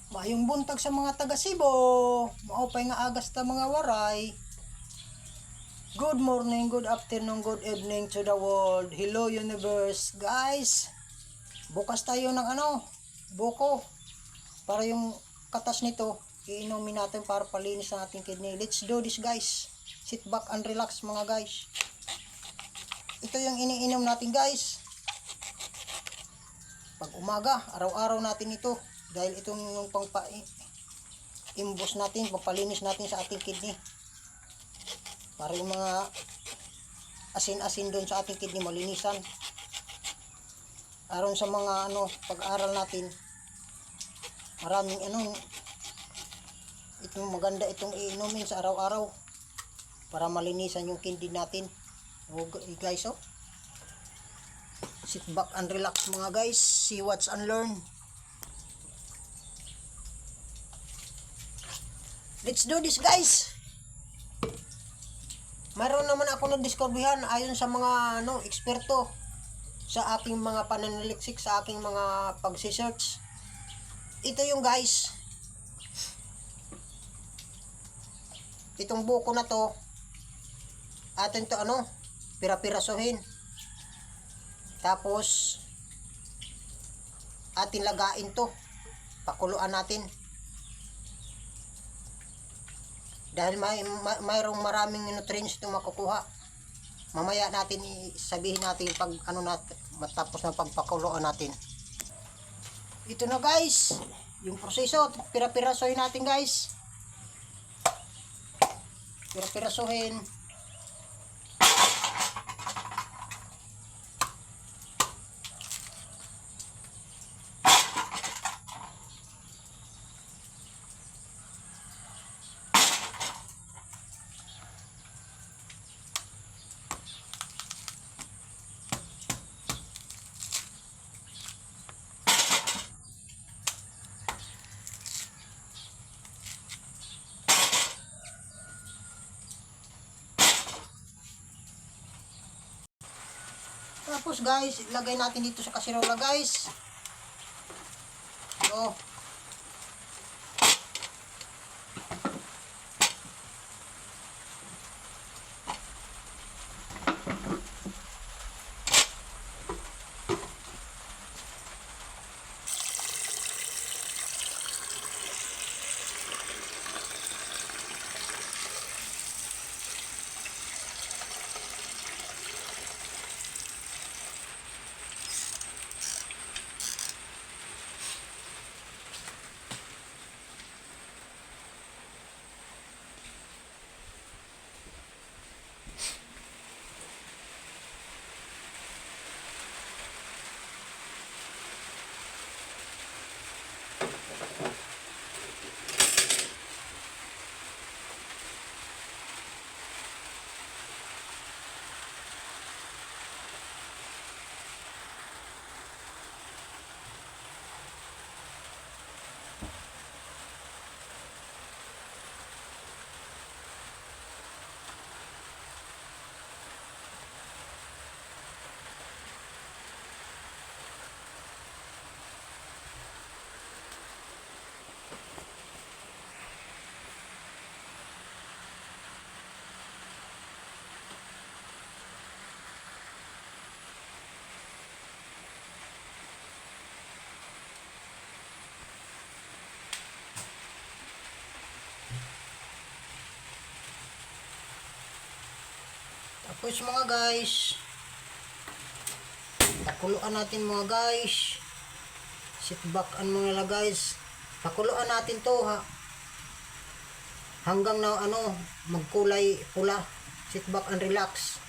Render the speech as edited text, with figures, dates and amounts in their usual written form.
Maayong buntag sa mga taga Cebu. Maupay nga agas ta mga waray. Good morning, good afternoon, good evening to the world. Hello universe, guys. Bukas tayo ng buko. Para yung katas nito, iinumin natin para palinis ang ating kidney. Let's do this, guys. Sit back and relax mga guys. Ito yung iniinom natin, guys. Pag umaga, araw-araw natin ito. Dahil itong yung imbos natin, pagpalinis natin sa ating kidney. Para yung mga asin-asin doon sa ating kidney malinisan. Aron sa mga pag-aral natin, maraming itong maganda itong iinumin sa araw-araw para malinisan yung kidney natin. Guys, sit back and relax mga guys, see watch and learn. Let's do this, guys. Mayroon naman ako na-discoveryhan ayon sa mga eksperto sa aking mga pananaliksik, sa aking mga pagsi-search. Ito yung guys. Itong buko na to, atin to pira-pirasohin. Tapos atin lagain to. Pakuluan natin. Dahil mayroong maraming nutrients itong makukuha. Mamaya natin sabihin natin pag matapos ng pagpakuluan natin. Ito na guys, yung proseso, pira-pirasohin natin guys. Pira-pirasohin. Tapos guys, ilagay natin dito sa kasirola guys. So, tapos mga guys, pakuluan natin mga guys. Sit back and mga guys, pakuluan natin to hanggang na magkulay pula. Sit back and relax.